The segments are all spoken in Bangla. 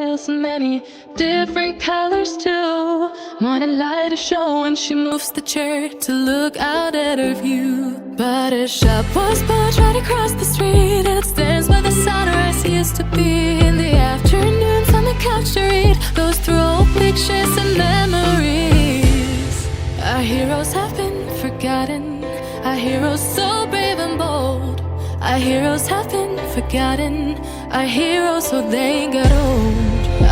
There's many different colors too. Morning light is showing, she moves the chair to look out at her view. But her shop was built right across the street. It stands where the sunrise used to be. In the afternoons on the couch to read, goes through old pictures and memories. Our heroes have been forgotten. Our heroes so brave and bold. Our heroes have been forgotten. Our heroes so they got old.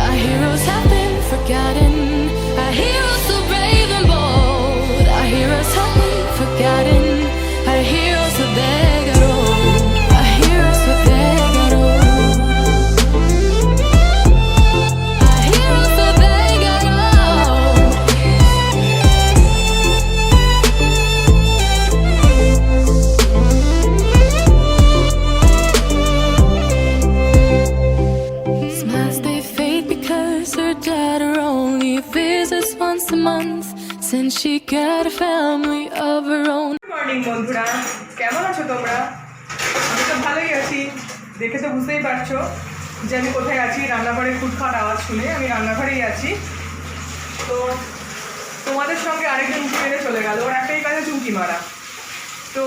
Our heroes have been forgotten. Our heroes so brave and bold. Our heroes have been forgotten. Our heroes so they got old. Our heroes so they got old. Our heroes so they got old. Smiles they fade because her daughter only visits once a month. Since she got a family of her own. Morning বন্ধুরা, কেমন আছো তোমরা? আমি তো ভালোই আছি। দেখে তো বুঝতেই পারছো যে আমি কোথায় আছি। রান্নাঘরে খুটখাট আওয়াজ শুনে আমি রান্নাঘরেই আছি। তো তোমাদের সঙ্গে আরেকজন উঁকি মেরে চলে গেল, ওর একটাই কাজে চুমকি মারা। তো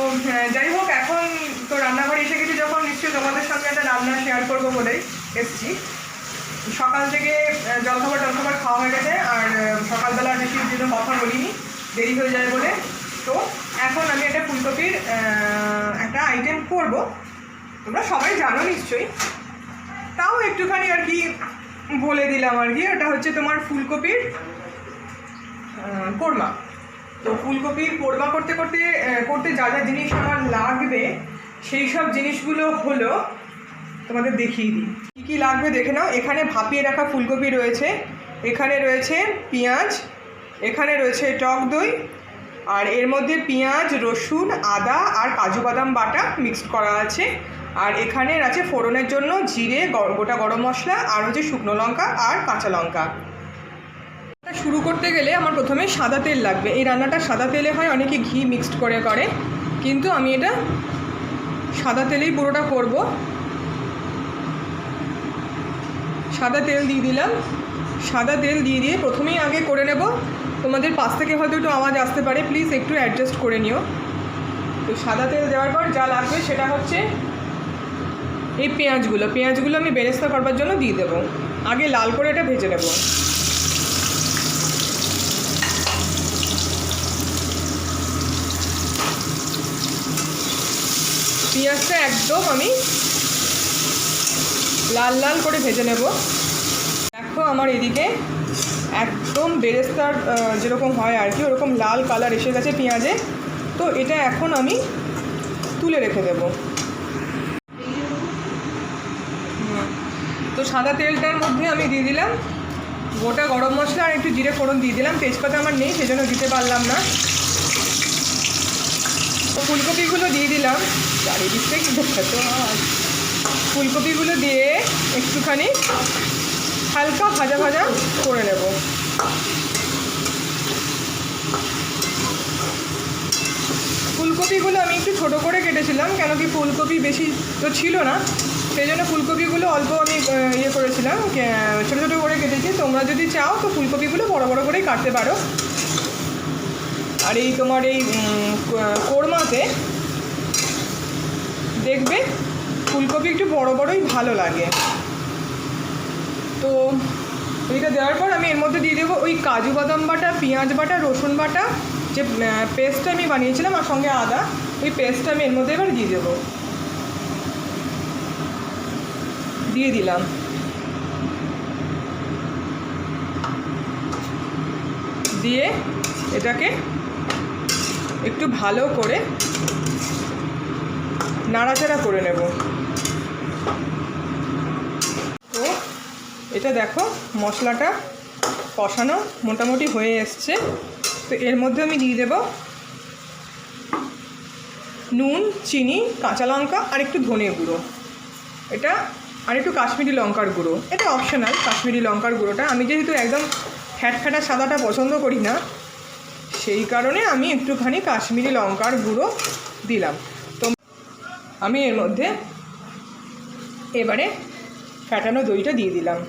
যাই হোক, এখন তো রান্নাঘরে এসে গেছি যখন, নিশ্চয়ই তোমাদের সঙ্গে একটা রান্না শেয়ার করবো বলেই এসেছি। সকাল থেকে জলখাবার খাওয়া হয়ে গেছে, আর সকালবেলা বেশি জন্য কথা বলিনি, দেরি হয়ে যায় বলে। তো এখন আমি একটা ফুলকপির একটা আইটেম করব, তোমরা সবাই জানো নিশ্চয়ই, তাও একটুখানি আর কি বলে দিলাম আর কি। ওটা হচ্ছে তোমার ফুলকপির কোরমা। তো ফুলকপির কোরমা করতে যা যা জিনিস আমার লাগবে, সেই সব জিনিসগুলো হলো, তোমাদের দেখিয়ে দিই কী কী লাগবে দেখে নাও। এখানে ভাপিয়ে রাখা ফুলকপি রয়েছে, এখানে রয়েছে পেঁয়াজ, এখানে রয়েছে টক দই, আর এর মধ্যে পেঁয়াজ, রসুন, আদা আর কাজু বাদাম বাটা মিক্সড করা আছে। আর এখানে আছে ফোড়নের জন্য জিরে, গোটা গরম মশলা, আর হচ্ছে শুকনো লঙ্কা আর কাঁচা লঙ্কা। শুরু করতে গেলে আমার প্রথমে সাদা তেল লাগবে। এই রান্নাটা সাদা তেলে হয়, অনেকে ঘি মিক্সড করে, কিন্তু আমি এটা সাদা তেলেই পুরোটা করব। সাদা তেল দিয়ে দিলাম। সাদা তেল দিয়ে প্রথমেই আগে করে নেব। তোমাদের পাশ থেকে হয়তো একটু আওয়াজ আসতে পারে, প্লিজ একটু অ্যাডজাস্ট করে নিও। তো সাদা তেল দেওয়ার পর যা লাগবে সেটা হচ্ছে এই পেঁয়াজগুলো আমি বেরেস্তা করবার জন্য দিয়ে দেবো। আগে লাল করে এটা ভেজে নেব। পেঁয়াজটা একদম আমি লাল লাল করে ভেজে নেব। দেখো আমার এদিকে একদম বেরেস্তার যেরকম হয় আর কি, ওরকম লাল কালার এসে গেছে পেঁয়াজে। তো এটা এখন আমি তুলে রেখে দেব। তো সাদা তেলটার মধ্যে আমি দিয়ে দিলাম গোটা গরম মশলা আর একটু জিরে ফোড়ন দিয়ে দিলাম। তেজপাতা আমার নেই, সেজন্য দিতে পারলাম না। তো ফুলকপিগুলো দিয়ে দিলাম, চারিদিক থেকে দেখাতো। ফুলকপিগুলো দিয়ে একটুখানি হালকা ভাজা করে নেব। ফুলকপিগুলো আমি একটু ছোটো করে কেটেছিলাম, কেন কি ফুলকপি বেশি তো ছিল না, সেই জন্য ফুলকপিগুলো অল্প আমি করেছিলাম, ছোটো করে কেটেছি। তোমরা যদি চাও তো ফুলকপিগুলো বড় করেই কাটতে পারো। আর এই তোমার এই কোরমাতে দেখবে ফুলকপি একটু বড়ই ভালো লাগে। তো এইটা দেওয়ার পর আমি এর মধ্যে দিয়ে দেবো ওই কাজু বাদাম বাটা, পেঁয়াজ বাটা, রসুন বাটা, যে পেস্টটা আমি বানিয়েছিলাম, আর সঙ্গে আদা, ওই পেস্টটা আমি এর মধ্যে এবার দিয়ে দেবো। দিয়ে দিলাম। দিয়ে এটাকে একটু ভালো করে নাড়াচাড়া করে নেব। তো এটা দেখো মশলাটা কষানো মোটামুটি হয়ে এসছে। তো এর মধ্যে আমি দিয়ে দেব নুন, চিনি, কাঁচা লঙ্কা আর একটু ধনে গুঁড়ো, এটা আর একটু কাশ্মীরি লঙ্কার গুঁড়ো। এটা অপশনাল, কাশ্মীরি লঙ্কার গুঁড়োটা। আমি যেহেতু একদম ফ্যাটা সাদাটা পছন্দ করি না, সেই কারণে আমি একটুখানি কাশ্মীরি লঙ্কার গুঁড়ো দিলাম। তো আমি এর মধ্যে এবারে ফ্যাটানো দইটা দিয়ে দিলাম।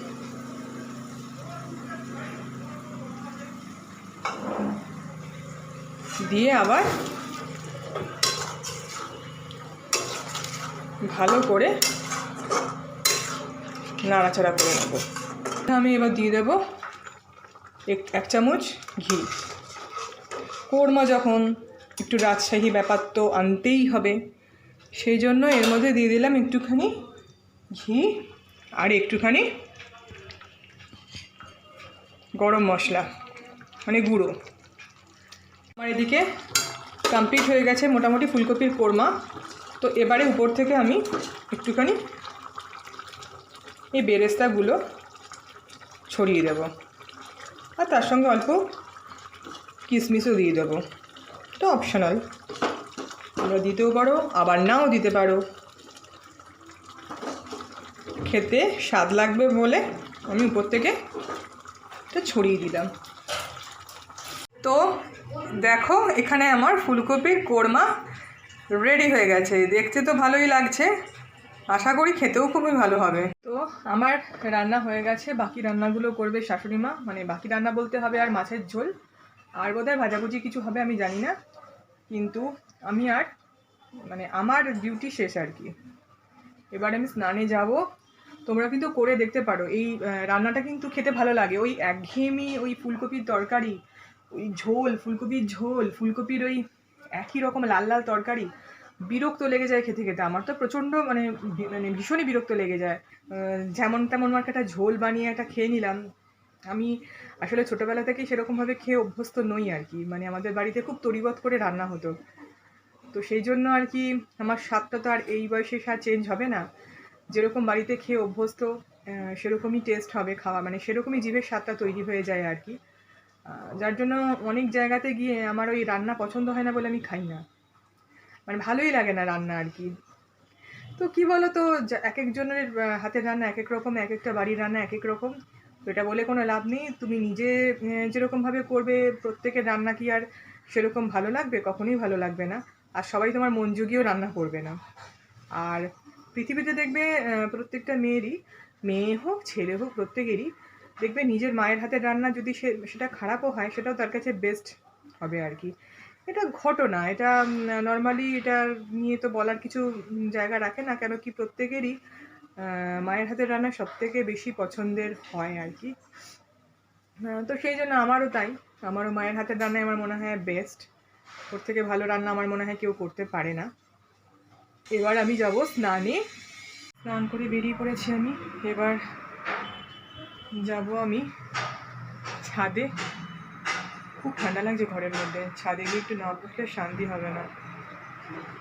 দিয়ে আবার ভালো করে নাড়াচাড়া করে নেব। আমি এবার দিয়ে দেব এক চামচ ঘি। কোরমা যখন একটু রাজশাহী ব্যাপার তো আনতেই হবে, সেই জন্য এর মধ্যে দিয়ে দিলাম একটুখানি ঘি আর একটুখানি গরম মশলা মানে গুঁড়ো। আমার এদিকে কমপ্লিট হয়ে গেছে মোটামুটি ফুলকপির কোরমা। তো এবারে উপর থেকে আমি একটুখানি এই বেরেস্তাগুলো ছড়িয়ে দেব, আর তার সঙ্গে অল্প কিশমিশও দিয়ে দেবো। এটা অপশনাল, তোমরা দিতেও পারো আবার নাও দিতে পারো। খেতে স্বাদ লাগবে বলে আমি উপর থেকে এটা ছড়িয়ে দিলাম। তো দেখো এখানে আমার ফুলকপির কোরমা রেডি হয়ে গেছে। দেখতে তো ভালোই লাগছে, আশা করি খেতেও খুবই ভালো হবে। তো আমার রান্না হয়ে গেছে, বাকি রান্নাগুলো করবে শাশুড়ি মা। মানে বাকি রান্না বলতে হবে আর মাছের ঝোল, আর বোধহয় ভাজাভুজি কিছু হবে, আমি জানি না। কিন্তু আমি আর মানে আমার ডিউটি শেষ আর কি। এবার আমি স্নানে যাব। তোমরা কিন্তু করে দেখতে পারো, এই রান্নাটা কিন্তু খেতে ভালো লাগে। ওই একঘেয়েমি ওই ফুলকপির তরকারি, ওই ঝোল, ফুলকপির ঝোল, ফুলকপির ওই একই রকম লাল লাল তরকারি, বিরক্ত লেগে যায় খেতে খেতে। আমার তো প্রচণ্ড মানে ভীষণই বিরক্ত লেগে যায়। যেমন তেমন আমার একটা ঝোল বানিয়ে একটা খেয়ে নিলাম। আমি আসলে ছোটোবেলা থেকেই সেরকমভাবে খেয়ে অভ্যস্ত নই আর কি। মানে আমাদের বাড়িতে খুব তরিবত করে রান্না হতো, তো সেই জন্য আর কি আমার স্বাদটা তো আর এই বয়সে স্বাদ চেঞ্জ হবে না। যেরকম বাড়িতে খেয়ে অভ্যস্ত সেরকমই টেস্ট হবে খাওয়া, মানে সেরকমই জিভের স্বাদটা তৈরি হয়ে যায় আর কি। যার জন্য অনেক জায়গাতে গিয়ে আমার ওই রান্না পছন্দ হয় না বলে আমি খাই না, মানে ভালোই লাগে না রান্না আর কি। তো কি বলো তো, এক একজনের হাতের রান্না এক এক রকম, এক একটা বাড়ির রান্না এক এক রকম। তো এটা বলে কোনো লাভ নেই। তুমি নিজে যেরকমভাবে করবে, প্রত্যেকের রান্না কি আর সেরকম ভালো লাগবে? কখনোই ভালো লাগবে না। আর সবাই তোমার মন জুগিয়েও রান্না করবে না। আর পৃথিবীতে দেখবে প্রত্যেকটা মেয়েরই, মেয়ে হোক ছেলে হোক, প্রত্যেকেরই দেখবে নিজের মায়ের হাতের রান্না যদি সেটা খারাপও হয়, সেটাও তার কাছে বেস্ট হবে আর কি। এটা ঘটনা, এটা নর্মালি এটা নিয়ে তো বলার কিছু জায়গা রাখে না, কেন কি প্রত্যেকেরই মায়ের হাতের রান্না সবথেকে বেশি পছন্দের হয় আর কি। তো সেই জন্য আমারও তাই, আমারও মায়ের হাতের রান্নাই আমার মনে হয় বেস্ট। ওর থেকে ভালো রান্না আমার মনে হয় কেউ করতে পারে না। এবার আমি যাব স্নানে। স্নান করে বেরিয়ে পড়েছি আমি। এবার যাব আমি ছাদে। খুব ঠান্ডা লাগছে ঘরের মধ্যে, ছাদে গিয়ে একটু না বসলে শান্তি হবে না।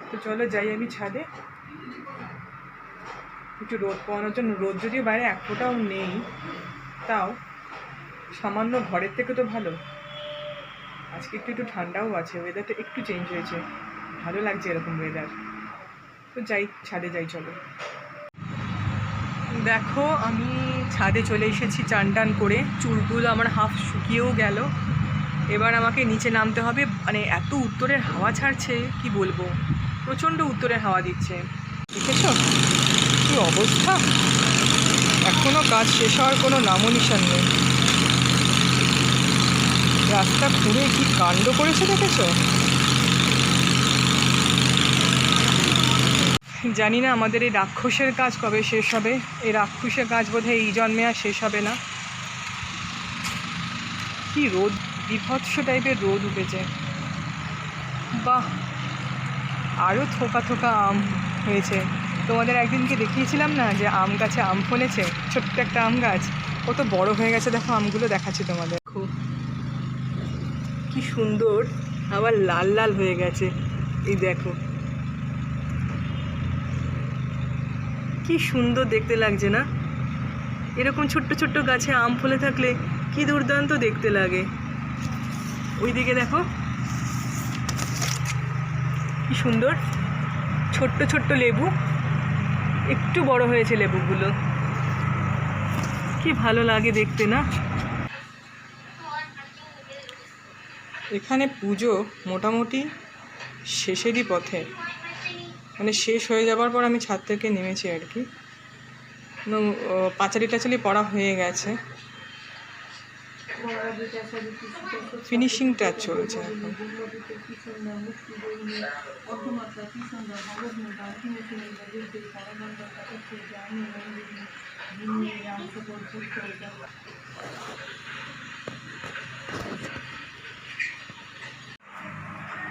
তো চলো যাই আমি ছাদে, একটু রোদ পাওয়ানোর জন্য। রোদ যদিও বাইরে এক ফোঁটাও নেই, তাও সামান্য ঘরের থেকে তো ভালো। আজকে একটু একটু ঠান্ডাও আছে, ওয়েদারটা একটু চেঞ্জ হয়েছে, ভালো লাগছে এরকম ওয়েদার। তো যাই, ছাদে যাই চলো। দেখো আমি ছাদে চলে এসেছি চান টান করে, চুলগুলো আমার হাফ শুকিয়েও গেল। এবার আমাকে নিচে নামতে হবে। মানে এত উত্তরের হাওয়া ছাড়ছে কি বলবো, প্রচণ্ড উত্তরের হাওয়া দিচ্ছে। দেখেছো কি অবস্থা, এখনও কাজ শেষ হওয়ার কোনো নামও নিশান নেই। রাস্তা খুঁড়ে কি কাণ্ড করেছে দেখেছো। জানি না আমাদের এই রাক্ষসের কাজ কবে শেষ হবে। এই রাক্ষসের কাজ বোধহয় এই জন্মে আর শেষ হবে না। কি রোদ, বিভৎস টাইপের রোদ উঠেছে। বাহ, আরও থোকা থোকা আম হয়েছে। তোমাদের একদিনকে দেখিয়েছিলাম না যে আম গাছে আম ফলেছে, ছোট্ট একটা আম গাছ, কত বড় হয়ে গেছে দেখো আমগুলো, দেখাচ্ছি তোমাদের। খুব কি সুন্দর, আবার লাল লাল হয়ে গেছে, এই দেখো কি সুন্দর দেখতে লাগছে না? এরকম ছোট্ট ছোট্ট গাছে আম ফলে থাকলে কি দুর্দান্ত দেখতে লাগে। ওইদিকে দেখো কি সুন্দর ছোট্ট ছোট্ট লেবু, একটু বড় হয়েছে লেবুগুলো, কি ভালো লাগে দেখতে না? এখানে পুজো মোটামুটি শেষেরই পথে, মানে শেষ হয়ে যাবার পর আমি ছাদ থেকে নেমেছি আর কি। পাঁচালি টাচালি পড়া হয়ে গেছে। ফিনিশিং টাচ চলছে এখন।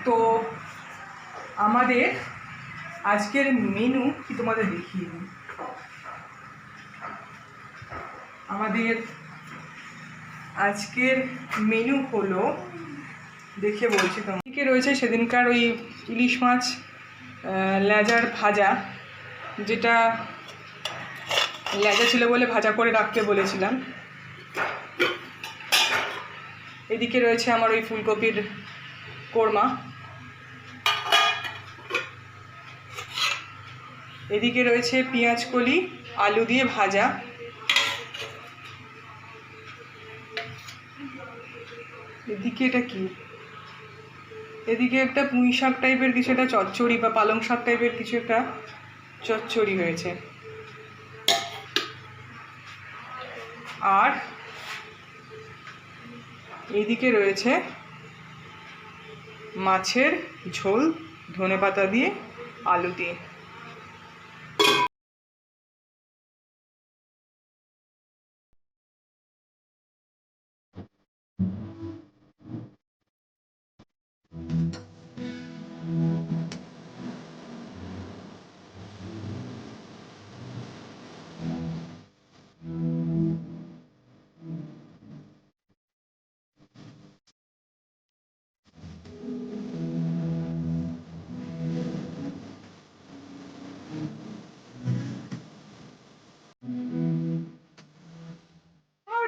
তো আমাদের আজকের মেনু কি তোমাদের দেখিয়ে দিই। আমাদের আজকের মেনু হলো, দেখে বলছি তোমাকে, রয়েছে সেদিনকার ওই ইলিশ মাছ লেজার ভাজা, যেটা লেজা ছিল বলে ভাজা করে রাখতে বলেছিলাম। এদিকে রয়েছে আমার ওই ফুলকপির কোরমা, এদিকে রয়েছে পেঁয়াজ কলি আলু দিয়ে ভাজা, এদিকে এটা কি, এদিকে একটা পুঁই শাক টাইপের কিছু একটা চচ্চড়ি বা পালং শাক টাইপের কিছু একটা চচ্চড়ি হয়েছে, আর এইদিকে রয়েছে মাছের ঝোল ধনেপাতা দিয়ে আলু দিয়ে।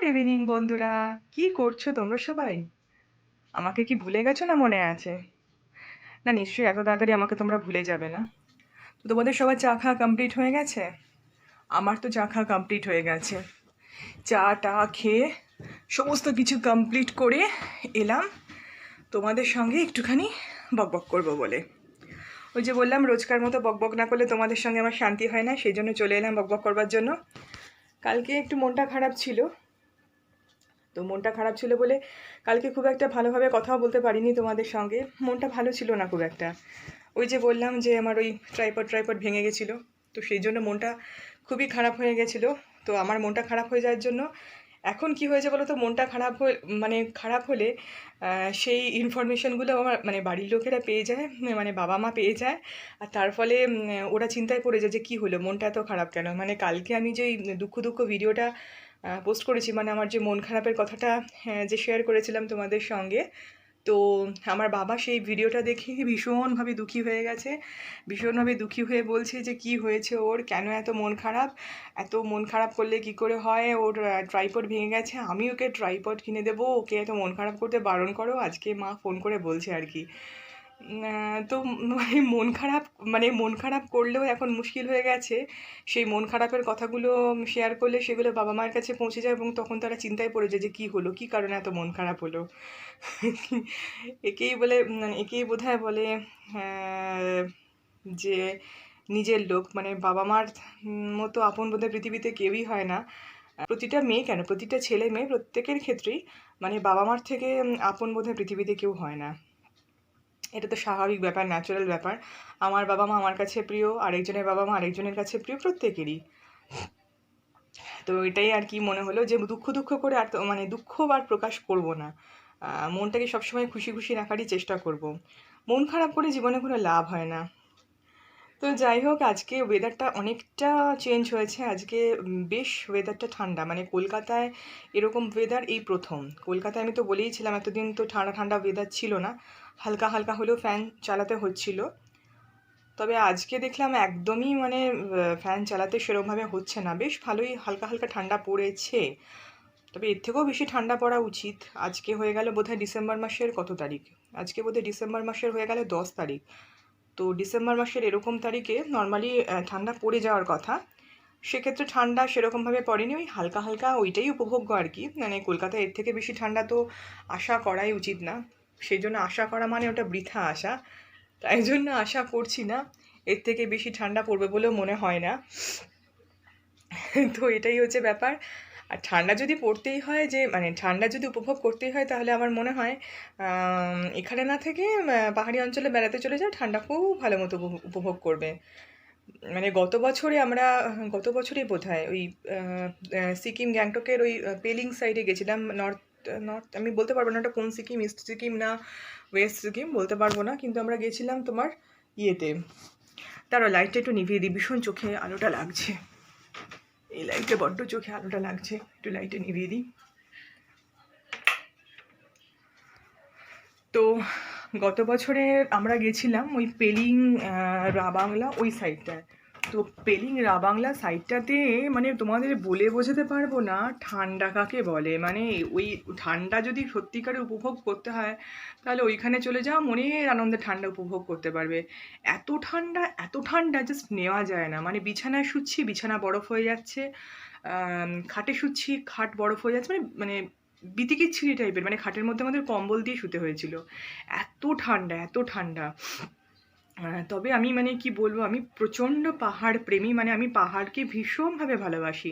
গুড ইভিনিং বন্ধুরা, কি করছো তোমরা সবাই? আমাকে কি ভুলে গেছো না মনে আছে? না, নিশ্চয়ই এত তাড়াতাড়ি আমাকে তোমরা ভুলে যাবে না। তো তোমাদের সবার চা খাওয়া কমপ্লিট হয়ে গেছে? আমার তো চা খাওয়া কমপ্লিট হয়ে গেছে। চা টা খেয়ে সমস্ত কিছু কমপ্লিট করে এলাম তোমাদের সঙ্গে একটুখানি বকবক করবো বলে। ওই যে বললাম, রোজকার মতো বকবক না করলে তোমাদের সঙ্গে আমার শান্তি হয় না, সেই জন্য চলে এলাম বকবক করবার জন্য। কালকে একটু মনটা খারাপ ছিল, তো মনটা খারাপ ছিল বলে কালকে খুব একটা ভালোভাবে কথাও বলতে পারিনি তোমাদের সঙ্গে, মনটা ভালো ছিল না খুব একটা। ওই যে বললাম যে আমার ওই ট্রাইপড ভেঙে গেছিলো, তো সেই জন্য মনটা খুবই খারাপ হয়ে গেছিলো। তো আমার মনটা খারাপ হয়ে যাওয়ার জন্য এখন কি হয়েছে বলো তো, মনটা খারাপ হয়ে মানে খারাপ হলে সেই ইনফরমেশনগুলো আমার মানে বাড়ির লোকেরা পেয়ে যায়, মানে বাবা মা পেয়ে যায়, আর তার ফলে ওরা চিন্তায় পড়ে যায় যে কী হলো, মনটা এত খারাপ কেন। মানে কালকে আমি যেই দুঃখ ভিডিওটা পোস্ট করেছি, মানে আমার যে মন খারাপের কথাটা যে শেয়ার করেছিলাম তোমাদের সঙ্গে, তো আমার বাবা সেই ভিডিওটা দেখে ভীষণভাবে দুঃখী হয়ে গেছে, ভীষণভাবে দুঃখী হয়ে বলছে যে কি হয়েছে ওর, কেন এত মন খারাপ, এত মন খারাপ করলে কি করে হয়, ওর ট্রাইপড ভেঙে গেছে, আমি ওকে ট্রাইপড কিনে দেবো, ওকে এত মন খারাপ করতে বারণ করো, আজকে মা ফোন করে বলছে আর কি। তো মন খারাপ করলেও এখন মুশকিল হয়ে গেছে, সেই মন খারাপের কথাগুলো শেয়ার করলে সেগুলো বাবা মায়ের কাছে পৌঁছে যায়, এবং তখন তারা চিন্তায় পড়ে যায় যে কী হলো, কী কারণে এত মন খারাপ হলো। একেই বোধহয় বলে যে নিজের লোক, মানে বাবা মার মতো আপন বোধহয় পৃথিবীতে কেউই হয় না। প্রতিটা মেয়ে কেন, প্রতিটা ছেলে মেয়ে প্রত্যেকের ক্ষেত্রেই মানে বাবা মার থেকে আপন বোধহয় পৃথিবীতে কেউ হয় না। এটা তো স্বাভাবিক ব্যাপার, ন্যাচারাল ব্যাপার। আমার বাবা মা আমার কাছে প্রিয়, আরেকজনের বাবা মা আরেকজনের কাছে প্রিয়, প্রত্যেকেরই। তো এটাই আর কি মনে হলো যে দুঃখ করে আর মানে দুঃখ আর প্রকাশ করব না, মনটাকে সবসময় খুশি রাখারই চেষ্টা করব। মন খারাপ করে জীবনে কোনো লাভ হয় না। তো যাই হোক, আজকে ওয়েদারটা অনেকটা চেঞ্জ হয়েছে, আজকে বেশ ওয়েদারটা ঠান্ডা, মানে কলকাতায় এরকম ওয়েদার এই প্রথম। কলকাতায় আমি তো বলেইছিলাম এতদিন তো ঠান্ডা ওয়েদার ছিল না, হালকা হলেও ফ্যান চালাতে হচ্ছিল। তবে আজকে দেখলাম একদমই মানে ফ্যান চালাতে সেরকমভাবে হচ্ছে না, বেশ ভালোই হালকা ঠান্ডা পড়েছে। তবে এর থেকেও বেশি ঠান্ডা পড়া উচিত। আজকে হয়ে গেল বোধহয় ডিসেম্বর মাসের কত তারিখ, আজকে বোধহয় ডিসেম্বর মাসের হয়ে গেল 10 তারিখ। তো ডিসেম্বর মাসের এরকম তারিখে নর্মালি ঠান্ডা পড়ে যাওয়ার কথা, সেক্ষেত্রে ঠান্ডা সেরকমভাবে পড়েনি, ওই হালকা ওইটাই উপভোগ্য আর কি। মানে কলকাতায় এর থেকে বেশি ঠান্ডা তো আশা করাই উচিত না, সেই জন্য আশা করা মানে ওটা বৃথা আশা, তাই জন্য আশা করছি না এর থেকে বেশি ঠান্ডা পড়বে বলেও মনে হয় না। তো এটাই হচ্ছে ব্যাপার। আর ঠান্ডা যদি পড়তেই হয়, যে মানে ঠান্ডা যদি উপভোগ করতেই হয়, তাহলে আমার মনে হয় এখানে না থেকে পাহাড়ি অঞ্চলে বেড়াতে চলে যাও, ঠান্ডা খুব ভালো মতো উপভোগ করবে। মানে গত বছরই বোধহয় ওই সিকিম গ্যাংটকের ওই পেলিং সাইডে গেছিলাম। নর্থ নর্থ আমি বলতে পারবো না ওটা কোন সিকিম, ইস্ট সিকিম না ওয়েস্ট সিকিম বলতে পারবো না, কিন্তু আমরা গেছিলাম তোমার ইয়েতে। তারও লাইটটা একটু নিভিয়ে দিই, ভীষণ চোখে আলোটা লাগছে, এই লাইটে বড্ড চোখে আলোটা লাগছে, একটু লাইটে নিভিয়ে দিই। তো গত বছরে আমরা গেছিলাম ওই পেলিং রাবাংলা ওই সাইডটায়। তো পেলিং রাবাংলা সাইডটাতে মানে তোমাদের বলে বোঝাতে পারবো না ঠান্ডা কাকে বলে। মানে ওই ঠান্ডা যদি সত্যিকারে উপভোগ করতে হয়, তাহলে ওইখানে চলে যাও, মনের আনন্দে ঠান্ডা উপভোগ করতে পারবে। এত ঠান্ডা জাস্ট নেওয়া যায় না। মানে বিছানায় শুচ্ছি, বিছানা বরফ হয়ে যাচ্ছে, খাটে শুচ্ছি, খাট বরফ হয়ে যাচ্ছে, মানে মানে বিতিকিচ্ছিরি টাইপের। মানে খাটের মধ্যে আমাদের কম্বল দিয়ে শুতে হয়েছিল, এত ঠান্ডা এত ঠান্ডা। তবে আমি মানে কি বলবো, আমি প্রচণ্ড পাহাড় প্রেমী। মানে আমি পাহাড়কে ভীষণভাবে ভালোবাসি।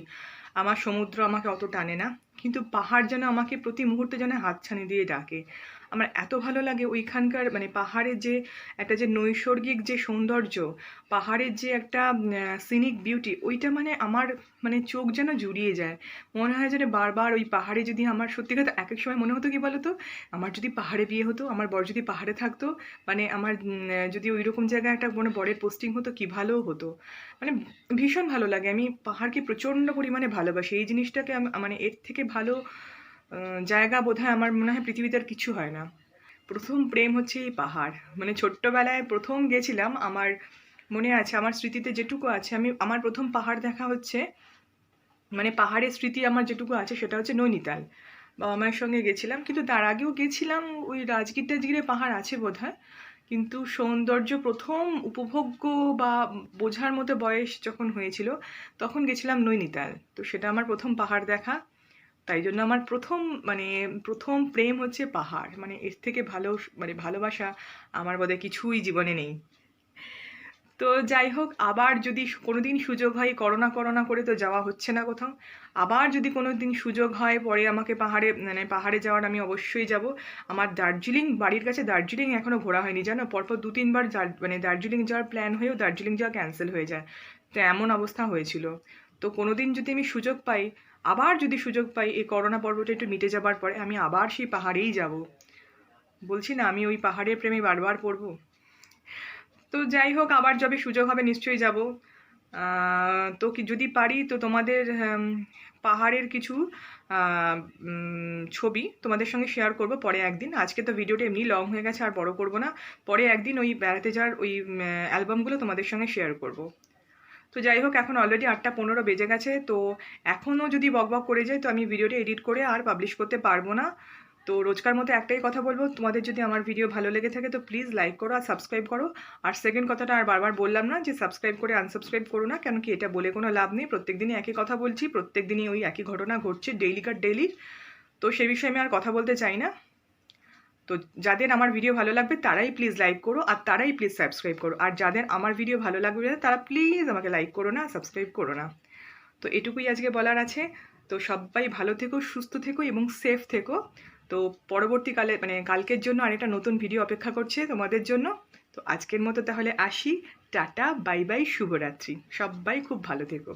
আমার সমুদ্র আমাকে অত টানে না, কিন্তু পাহাড় যেন আমাকে প্রতি মুহূর্তে যেন হাতছানি দিয়ে ডাকে। আমার এত ভালো লাগে ওইখানকার, মানে পাহাড়ের যে একটা যে নৈসর্গিক যে সৌন্দর্য, পাহাড়ের যে একটা সিনিক বিউটি, ওইটা মানে আমার মানে চোখ যেন জুড়িয়ে যায়। মনে হয় যেন বারবার ওই পাহাড়ে যদি আমার, সত্যি কথা এক এক সময় মনে হতো কি বলতো, আমার যদি পাহাড়ে বিয়ে হতো, আমার বর যদি পাহাড়ে থাকতো, মানে আমার যদি ওই রকম জায়গায় একটা কোনো বরের পোস্টিং হতো, কি ভালো হতো। মানে ভীষণ ভালো লাগে। আমি পাহাড়কে প্রচণ্ড পরিমাণে ভালোবাসি। এই জিনিসটাকে মানে এর থেকে ভালো জায়গা বোধহয় আমার মনে হয় পৃথিবীতে আর কিছু হয় না। প্রথম প্রেম হচ্ছে এই পাহাড়। মানে ছোট্টবেলায় প্রথম গেছিলাম, আমার মনে আছে, আমার স্মৃতিতে যেটুকু আছে, আমার প্রথম পাহাড় দেখা হচ্ছে, মানে পাহাড়ের স্মৃতি আমার যেটুকু আছে সেটা হচ্ছে নৈনিতাল। বাবা মায়ের সঙ্গে গেছিলাম, কিন্তু তার আগেও গেছিলাম ওই রাজগীর টাজগিরে পাহাড় আছে বোধহয়, কিন্তু সৌন্দর্য প্রথম উপভোগ্য বা বোঝার মতো বয়স যখন হয়েছিল, তখন গেছিলাম নৈনিতাল। তো সেটা আমার প্রথম পাহাড় দেখা। তাই জন্য আমার প্রথম প্রেম হচ্ছে পাহাড়। মানে এর থেকে ভালো মানে ভালোবাসা আমার বোধহয় কিছুই জীবনে নেই। তো যাই হোক, আবার যদি কোনোদিন সুযোগ হয়, করোনা করোনা করে তো যাওয়া হচ্ছে না কোথাও, আবার যদি কোনোদিন সুযোগ হয় পরে আমাকে পাহাড়ে যাওয়ার, আমি অবশ্যই যাব। আমার দার্জিলিং, বাড়ির কাছে দার্জিলিং এখনো ঘোরা হয়নি জানো। পরপর 2-3 বার মানে দার্জিলিং যাওয়ার প্ল্যান হয়েও দার্জিলিং যাওয়া ক্যান্সেল হয়ে যায়। তো এমন অবস্থা হয়েছিল। তো কোনোদিন যদি আমি সুযোগ পাই, আবার যদি সুযোগ পাই, এই করোনা পর্বটা একটু মিটে যাবার পরে আমি আবার সেই পাহাড়েই যাব। বলছি না, আমি ওই পাহাড়ের প্রেমে বারবার পড়বো। তো যাই হোক, আবার যবে সুযোগ হবে নিশ্চয়ই যাব। তো কি যদি পারি তো তোমাদের পাহাড়ের কিছু ছবি তোমাদের সঙ্গে শেয়ার করব পরে একদিন। আজকে তো ভিডিওটা এমনি লং হয়ে গেছে, আর বড় করব না। পরে একদিন ওই বেড়াতে যাওয়ার ওই অ্যালবামগুলো তোমাদের সঙ্গে শেয়ার করব। তো যাই হোক, এখন অলরেডি 8টা 15 বেজে গেছে। তো এখনও যদি বকবক করে যায়, তো আমি ভিডিওটা এডিট করে আর পাবলিশ করতে পারবো না। তো রোজকার মতো একটাই কথা বলবো, তোমাদের যদি আমার ভিডিও ভালো লেগে থাকে তো প্লিজ লাইক করো আর সাবস্ক্রাইব করো। আর সেকেন্ড কথাটা আর বারবার বললাম না যে সাবস্ক্রাইব করে আনসাবস্ক্রাইব করো না, কেন কি এটা বলে কোনো লাভ নেই। প্রত্যেকদিনই একই কথা বলছি, প্রত্যেকদিনই ওই একই ঘটনা ঘটছে, ডেইলিকার ডেইলি। তো সেই বিষয়ে আমি আর কথা বলতে চাই না। তো যাদের আমার ভিডিও ভালো লাগবে তারাই প্লিজ লাইক করো, আর তারাই প্লিজ সাবস্ক্রাইব করো। আর যাদের আমার ভিডিও ভালো লাগবে না, তারা প্লিজ আমাকে লাইক করো না, সাবস্ক্রাইব করো না। তো এটুকুই আজকে বলার আছে। তো সবাই ভালো থেকো, সুস্থ থেকো এবং সেফ থেকো। তো পরবর্তীকালে মানে কালকের জন্য আরেকটা নতুন ভিডিও অপেক্ষা করছে তোমাদের জন্য। তো আজকের মতো তাহলে আসি, টাটা, বাই বাই, শুভরাত্রি। সবাই খুব ভালো থেকো।